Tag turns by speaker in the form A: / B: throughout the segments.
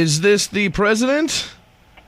A: Is this the president?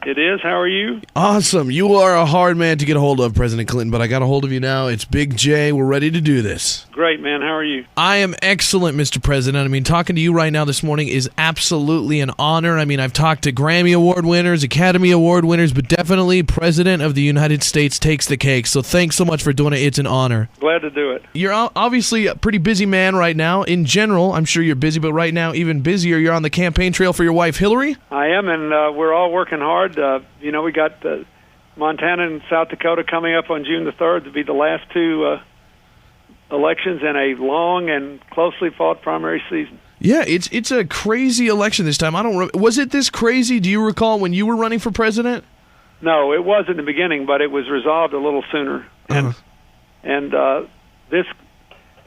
B: It is. How are you?
A: Awesome. You are a hard man to get a hold of, President Clinton, but I got a hold of you now. It's Big J. We're ready to do this.
B: Great, man. How are you?
A: I am excellent, Mr. President. I mean, talking to you right now this morning is absolutely an honor. I mean, I've talked to Grammy Award winners, Academy Award winners, but definitely President of the United States takes the cake. So thanks so much for doing it. It's an honor.
B: Glad to do it.
A: You're obviously a pretty busy man right now. In general, I'm sure you're busy, but right now, even busier. You're on the campaign trail for your wife, Hillary?
B: I am, and we're all working hard. We got Montana and South Dakota coming up on June the 3rd to be the last two elections in a long and closely fought primary season.
A: Yeah, it's a crazy election this time. Was it this crazy? Do you recall when you were running for president?
B: No, it was in the beginning, but it was resolved a little sooner. And this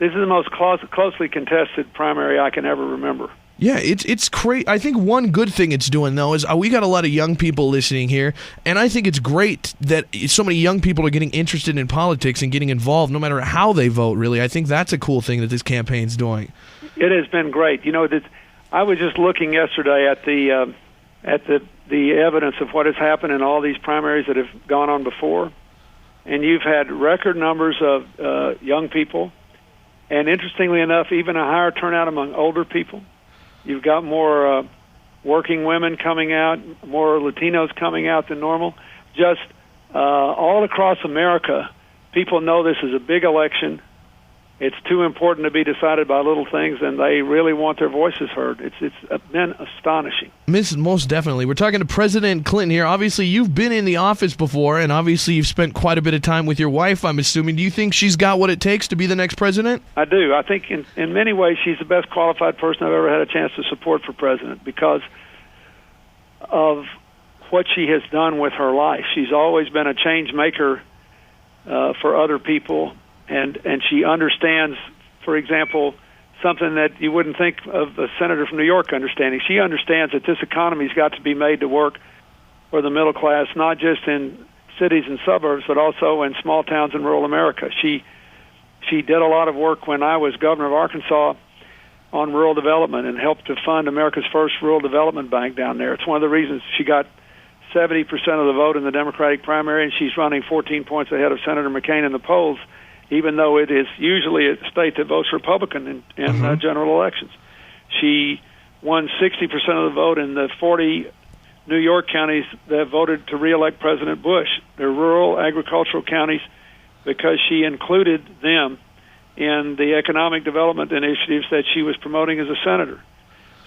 B: is the most closely contested primary I can ever remember.
A: Yeah, it's crazy. I think one good thing it's doing, though, is we got a lot of young people listening here, and I think it's great that so many young people are getting interested in politics and getting involved no matter how they vote, really. I think that's a cool thing that this campaign's doing.
B: It has been great. I was just looking yesterday at the evidence of what has happened in all these primaries that have gone on before, and you've had record numbers of young people, and interestingly enough, even a higher turnout among older people. You've got more working women coming out, more Latinos coming out than normal. Just all across America, people know this is a big election. It's too important to be decided by little things, and they really want their voices heard. It's been astonishing.
A: Most definitely. We're talking to President Clinton here. Obviously, you've been in the office before, and obviously you've spent quite a bit of time with your wife, I'm assuming. Do you think she's got what it takes to be the next president?
B: I do. I think in many ways she's the best qualified person I've ever had a chance to support for president because of what she has done with her life. She's always been a change maker for other people. And she understands, for example, something that you wouldn't think of a senator from New York understanding. She understands that this economy's got to be made to work for the middle class, not just in cities and suburbs, but also in small towns in rural America. She did a lot of work when I was governor of Arkansas on rural development and helped to fund America's first rural development bank down there. It's one of the reasons she got 70% of the vote in the Democratic primary, and she's running 14 points ahead of Senator McCain in the polls, even though it is usually a state that votes Republican in general elections. She won 60% of the vote in the 40 New York counties that voted to reelect President Bush. They're rural agricultural counties because she included them in the economic development initiatives that she was promoting as a senator.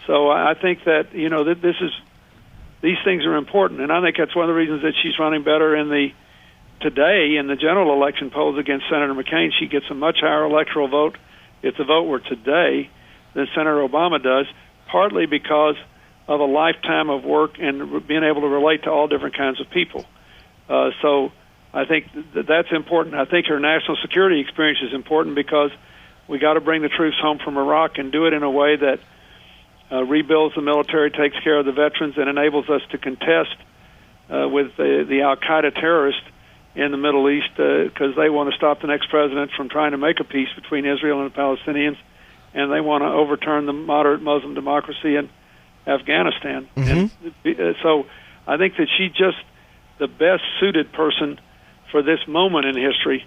B: So I think that, these things are important, and I think that's one of the reasons that she's running better today in the general election polls against Senator McCain. She gets a much higher electoral vote if the vote were today than Senator Obama does, partly because of a lifetime of work and being able to relate to all different kinds of people. So I think that's important. I think her national security experience is important because we got to bring the troops home from Iraq and do it in a way that rebuilds the military, takes care of the veterans, and enables us to contest with the al-Qaeda terrorists in the Middle East because they want to stop the next president from trying to make a peace between Israel and the Palestinians, and they want to overturn the moderate Muslim democracy in Afghanistan. And so I think that she's just the best suited person for this moment in history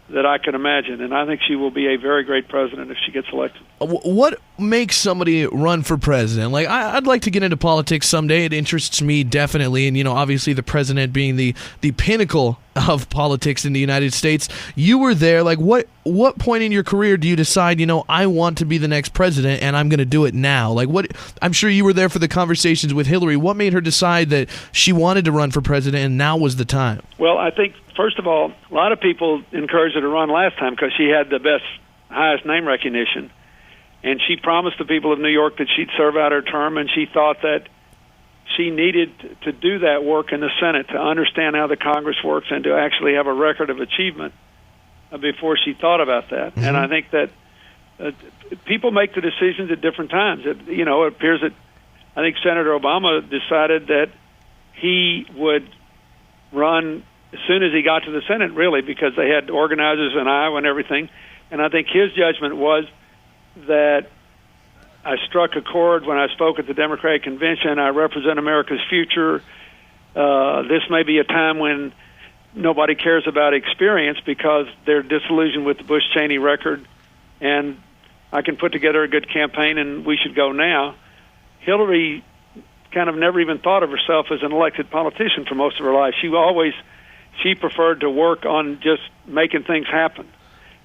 B: that I can imagine, and I think she will be a very great president if she gets elected.
A: What makes somebody run for president? Like, I'd like to get into politics someday. It interests me definitely, and obviously the president being the pinnacle of politics in the United States. You were there. Like, what point in your career do you decide, I want to be the next president and I'm going to do it now? Like, I'm sure you were there for the conversations with Hillary. What made her decide that she wanted to run for president and now was the time?
B: Well, I think, first of all, a lot of people encouraged her to run last time because she had the highest name recognition. And she promised the people of New York that she'd serve out her term, and she thought that she needed to do that work in the Senate, to understand how the Congress works and to actually have a record of achievement before she thought about that. And I think that people make the decisions at different times. It appears that I think Senator Obama decided that he would run as soon as he got to the Senate, really, because they had organizers in Iowa and everything. And I think his judgment was that I struck a chord when I spoke at the Democratic Convention. I represent America's future. This may be a time when nobody cares about experience because they're disillusioned with the Bush-Cheney record, and I can put together a good campaign, and we should go now. Hillary kind of never even thought of herself as an elected politician for most of her life. She preferred to work on just making things happen.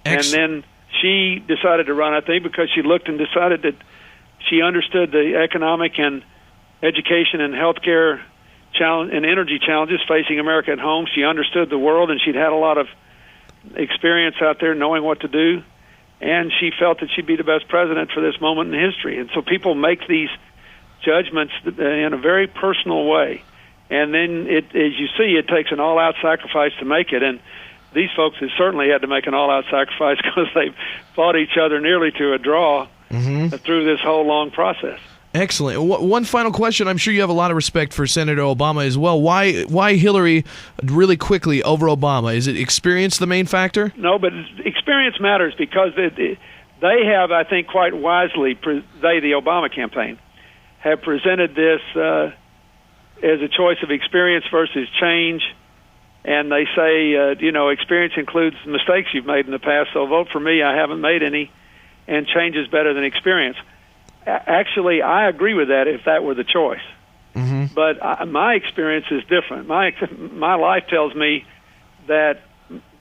B: And then she decided to run, I think, because she looked and decided that she understood the economic and education and healthcare challenge and energy challenges facing America at home. She understood the world, and she'd had a lot of experience out there knowing what to do. And she felt that she'd be the best president for this moment in history. And so people make these judgments in a very personal way. And then, as you see, it takes an all-out sacrifice to make it. And these folks have certainly had to make an all-out sacrifice because they've fought each other nearly to a draw through this whole long process.
A: Excellent. One final question. I'm sure you have a lot of respect for Senator Obama as well. Why Hillary really quickly over Obama? Is it experience the main factor?
B: No, but experience matters because they have, I think, quite wisely, the Obama campaign, have presented this as a choice of experience versus change. And they say, experience includes mistakes you've made in the past, so vote for me. I haven't made any, and change is better than experience. Actually, I agree with that if that were the choice. But my experience is different. My life tells me that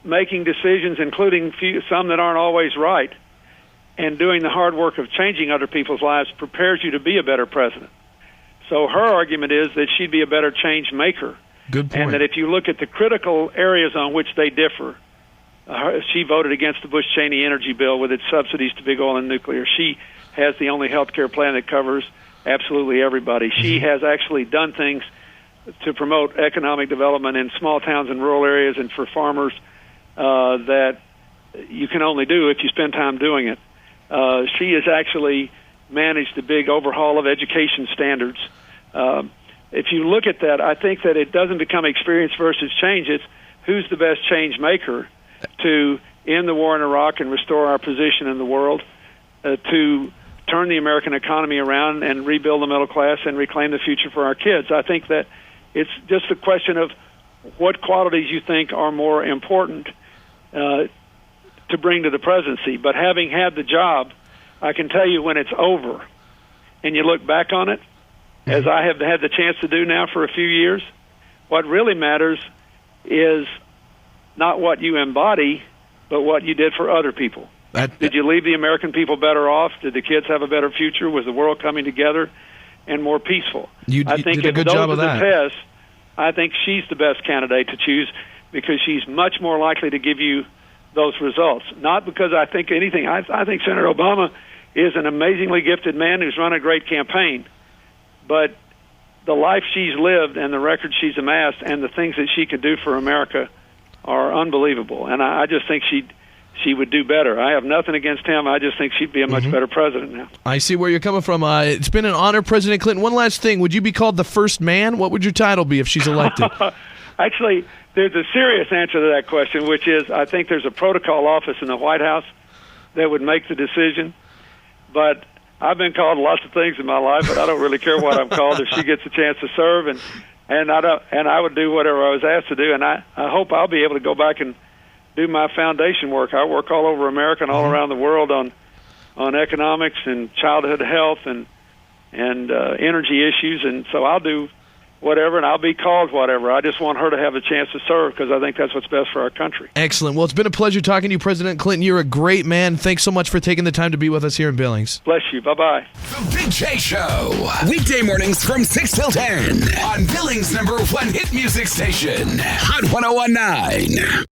B: making decisions, including some that aren't always right, and doing the hard work of changing other people's lives prepares you to be a better president. So her argument is that she'd be a better change maker.
A: Good point.
B: And that if you look at the critical areas on which they differ, she voted against the Bush-Cheney energy bill with its subsidies to big oil and nuclear. She has the only health care plan that covers absolutely everybody. She has actually done things to promote economic development in small towns and rural areas and for farmers that you can only do if you spend time doing it. She has actually managed the big overhaul of education standards. If you look at that, I think that it doesn't become experience versus change. It's who's the best change maker to end the war in Iraq and restore our position in the world, to turn the American economy around and rebuild the middle class and reclaim the future for our kids. I think that it's just a question of what qualities you think are more important to bring to the presidency. But having had the job, I can tell you when it's over and you look back on it, as I have had the chance to do now for a few years, what really matters is not what you embody, but what you did for other people. Did you leave the American people better off? Did the kids have a better future? Was the world coming together and more peaceful?
A: I think did a good job of that.
B: Tests, I think she's the best candidate to choose because she's much more likely to give you those results. Not because I think anything. I think Senator Obama is an amazingly gifted man who's run a great campaign. But the life she's lived and the record she's amassed and the things that she could do for America are unbelievable. And I just think she would do better. I have nothing against him. I just think she'd be a much better president now.
A: I see where you're coming from. It's been an honor, President Clinton. One last thing. Would you be called the first man? What would your title be if she's elected?
B: Actually, there's a serious answer to that question, which is I think there's a protocol office in the White House that would make the decision. But I've been called lots of things in my life, but I don't really care what I'm called if she gets a chance to serve, and I would do whatever I was asked to do, and I hope I'll be able to go back and do my foundation work. I work all over America and all around the world on economics and childhood health and energy issues, and so I'll do whatever, and I'll be called whatever. I just want her to have a chance to serve because I think that's what's best for our country.
A: Excellent. Well, it's been a pleasure talking to you, President Clinton. You're a great man. Thanks so much for taking the time to be with us here in Billings.
B: Bless you. Bye-bye.
C: The Big J Show. Weekday mornings from 6 till 10 on Billings' #1 hit music station, Hot 101.9.